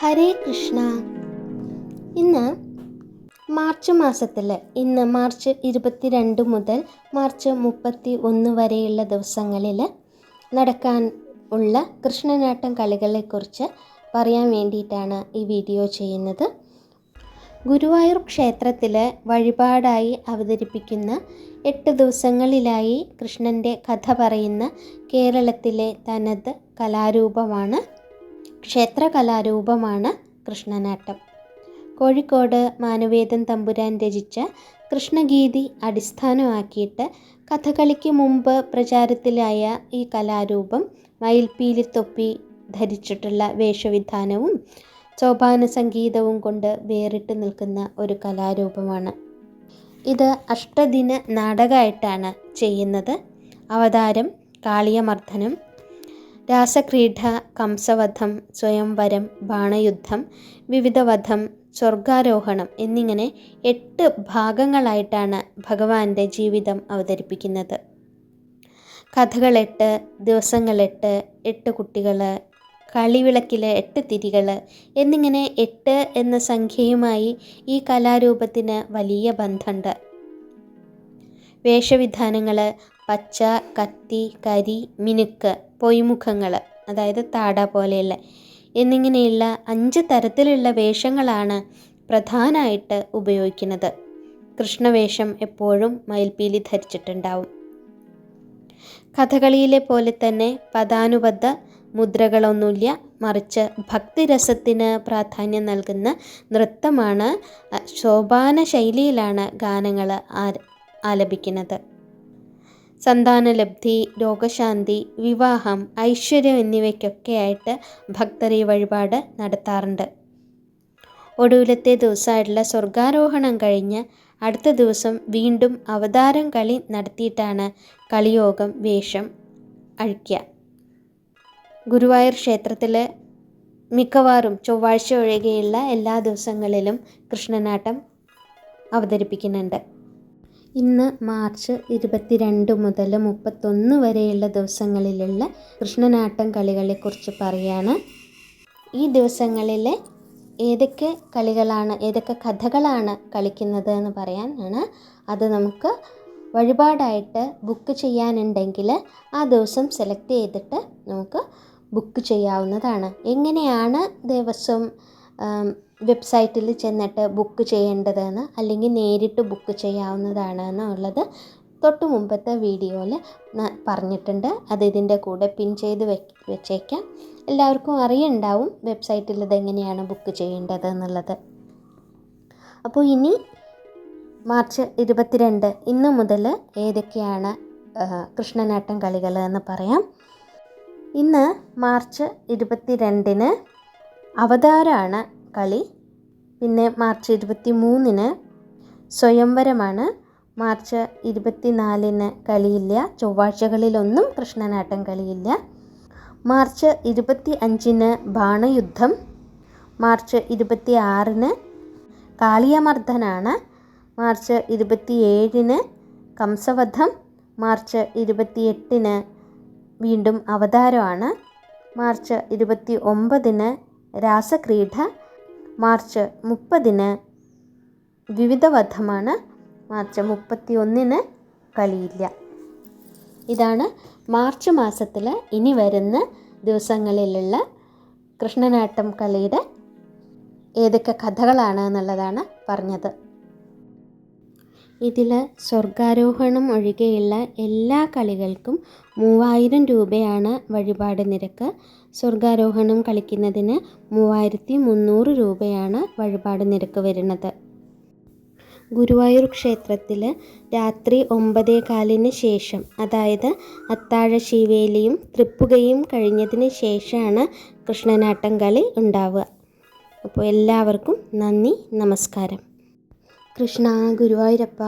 ഹരേ കൃഷ്ണ. ഇന്ന് മാർച്ച് മാസത്തിൽ മാർച്ച് 22 മുതൽ മാർച്ച് 31 വരെയുള്ള ദിവസങ്ങളിൽ നടക്കാൻ ഉള്ള കൃഷ്ണനാട്ടം കളികളെക്കുറിച്ച് പറയാൻ വേണ്ടിയിട്ടാണ് ഈ വീഡിയോ ചെയ്യുന്നത്. ഗുരുവായൂർ ക്ഷേത്രത്തിൽ വഴിപാടായി അവതരിപ്പിക്കുന്ന 8 ദിവസങ്ങളിലായി കൃഷ്ണൻ്റെ കഥ പറയുന്ന കേരളത്തിലെ തനത് കലാരൂപമാണ് ക്ഷേത്ര കലാരൂപമാണ് കൃഷ്ണനാട്ടം. കോഴിക്കോട് മാനുവേദൻ തമ്പുരാൻ രചിച്ച കൃഷ്ണഗീതി അടിസ്ഥാനമാക്കിയിട്ട് കഥകളിക്ക് മുമ്പ് പ്രചാരത്തിലായ ഈ കലാരൂപം മയിൽപ്പീലിത്തൊപ്പി ധരിച്ചിട്ടുള്ള വേഷവിധാനവും സോപാന സംഗീതവും കൊണ്ട് വേറിട്ട് നിൽക്കുന്ന ഒരു കലാരൂപമാണ്. ഇത് അഷ്ടദിന നാടകമായിട്ടാണ് ചെയ്യുന്നത്. അവതാരം കാളിയമർദ്ദനം, രാസക്രീഡ, കംസവധം, സ്വയംവരം, ബാണയുദ്ധം, വിവിധവധം, സ്വർഗാരോഹണം എന്നിങ്ങനെ 8 ഭാഗങ്ങളായിട്ടാണ് ഭഗവാന്റെ ജീവിതം അവതരിപ്പിക്കുന്നത്. കഥകൾ 8, ദിവസങ്ങൾ 8, 8 കുട്ടികൾ, കളിവിളക്കിലെ 8 തിരികൾ എന്നിങ്ങനെ 8 എന്ന സംഖ്യയുമായി ഈ കലാരൂപത്തിന് വലിയ ബന്ധമുണ്ട്. വേഷവിധാനങ്ങൾ പച്ച, കത്തി, കരി, മിനുക്ക്, പൊയ്മുഖങ്ങൾ അതായത് താട പോലെയുള്ള എന്നിങ്ങനെയുള്ള 5 തരത്തിലുള്ള വേഷങ്ങളാണ് പ്രധാനമായിട്ട് ഉപയോഗിക്കുന്നത്. കൃഷ്ണവേഷം എപ്പോഴും മയിൽപ്പീലി ധരിച്ചിട്ടുണ്ടാവും. കഥകളിയിലെ പോലെ തന്നെ പദാനുപദ മുദ്രകളൊന്നുമില്ല, മറിച്ച് ഭക്തിരസത്തിന് പ്രാധാന്യം നൽകുന്ന നൃത്തമാണ്. സോപാന ശൈലിയിലാണ് ഗാനങ്ങൾ ആലപിക്കുന്നത്. സന്താനലബ്ധി, രോഗശാന്തി, വിവാഹം, ഐശ്വര്യം എന്നിവയ്ക്കൊക്കെയായിട്ട് ഭക്തർ ഈ വഴിപാട് നടത്താറുണ്ട്. ഒടുവിലത്തെ ദിവസമായിട്ടുള്ള സ്വർഗാരോഹണം കഴിഞ്ഞ് അടുത്ത ദിവസം വീണ്ടും അവതാരം കളി നടത്തിയിട്ടാണ് കളിയോഗം വേഷം അഴിക്കുക. ഗുരുവായൂർ ക്ഷേത്രത്തിൽ മിക്കവാറും ചൊവ്വാഴ്ച ഒഴികെയുള്ള എല്ലാ ദിവസങ്ങളിലും കൃഷ്ണനാട്ടം അവതരിപ്പിക്കുന്നുണ്ട്. ഇന്ന് മാർച്ച് 22 മുതൽ 31 വരെയുള്ള ദിവസങ്ങളിലുള്ള കൃഷ്ണനാട്ടം കളികളെക്കുറിച്ച് പറയാണ്. ഈ ദിവസങ്ങളിൽ ഏതൊക്കെ കളികളാണ്, ഏതൊക്കെ കഥകളാണ് കളിക്കുന്നത് എന്ന് പറയാനാണ്. അത് നമുക്ക് വഴിപാടായിട്ട് ബുക്ക് ചെയ്യാനുണ്ടെങ്കിൽ ആ ദിവസം സെലക്ട് ചെയ്തിട്ട് നമുക്ക് ബുക്ക് ചെയ്യാവുന്നതാണ്. എങ്ങനെയാണ് ദേവസ്വം വെബ്സൈറ്റിൽ ചെന്നിട്ട് ബുക്ക് ചെയ്യേണ്ടതെന്ന് അല്ലെങ്കിൽ നേരിട്ട് ബുക്ക് ചെയ്യാവുന്നതാണ് എന്നുള്ളത് തൊട്ട് മുമ്പത്തെ വീഡിയോയിൽ പറഞ്ഞിട്ടുണ്ട്. അത് ഇതിൻ്റെ കൂടെ പിൻ ചെയ്ത് വെച്ചേക്കാം. എല്ലാവർക്കും അറിയുണ്ടാവും വെബ്സൈറ്റിൽ ഇതെങ്ങനെയാണ് ബുക്ക് ചെയ്യേണ്ടത് എന്നുള്ളത്. അപ്പോൾ ഇനി മാർച്ച് 22 ഇന്ന് മുതൽ ഏതൊക്കെയാണ് കൃഷ്ണനാട്ടം കളികൾ എന്ന് പറയാം. ഇന്ന് മാർച്ച് 22 അവതാരമാണ് കളി. പിന്നെ മാർച്ച് 23 സ്വയംവരമാണ്. മാർച്ച് 24 കളിയില്ല. ചൊവ്വാഴ്ചകളിലൊന്നും കൃഷ്ണനാട്ടം കളിയില്ല. മാർച്ച് 25 ബാണയുദ്ധം. മാർച്ച് 26 കാളിയമർദ്ദനാണ്. മാർച്ച് 27 കംസവധം. മാർച്ച് 28 വീണ്ടും അവതാരമാണ്. മാർച്ച് 29 രാസക്രീഡ. മാർച്ച് 30 വിവിധവധമാണ്. മാർച്ച് 31 കളിയില്ല. ഇതാണ് മാർച്ച് മാസത്തിൽ ഇനി വരുന്ന ദിവസങ്ങളിലുള്ള കൃഷ്ണനാട്ടം കളിയുടെ ഏതൊക്കെ കഥകളാണ് എന്നുള്ളതാണ് പറഞ്ഞത്. ഇതിൽ സ്വർഗാരോഹണം ഒഴികെയുള്ള എല്ലാ കളികൾക്കും 3000 രൂപയാണ് വഴിപാട് നിരക്ക്. സ്വർഗാരോഹണം കളിക്കുന്നതിന് 3300 രൂപയാണ് വഴിപാട് നിരക്ക് വരുന്നത്. ഗുരുവായൂർ ക്ഷേത്രത്തിൽ രാത്രി 9:15 ശേഷം, അതായത് അത്താഴ ശീവേലിയും തൃപ്പുകയും കഴിഞ്ഞതിന് ശേഷമാണ് കൃഷ്ണനാട്ടം കളി ഉണ്ടാവുക. അപ്പോൾ എല്ലാവർക്കും നന്ദി, നമസ്കാരം. കൃഷ്ണ ഗുരുവായൂരപ്പ.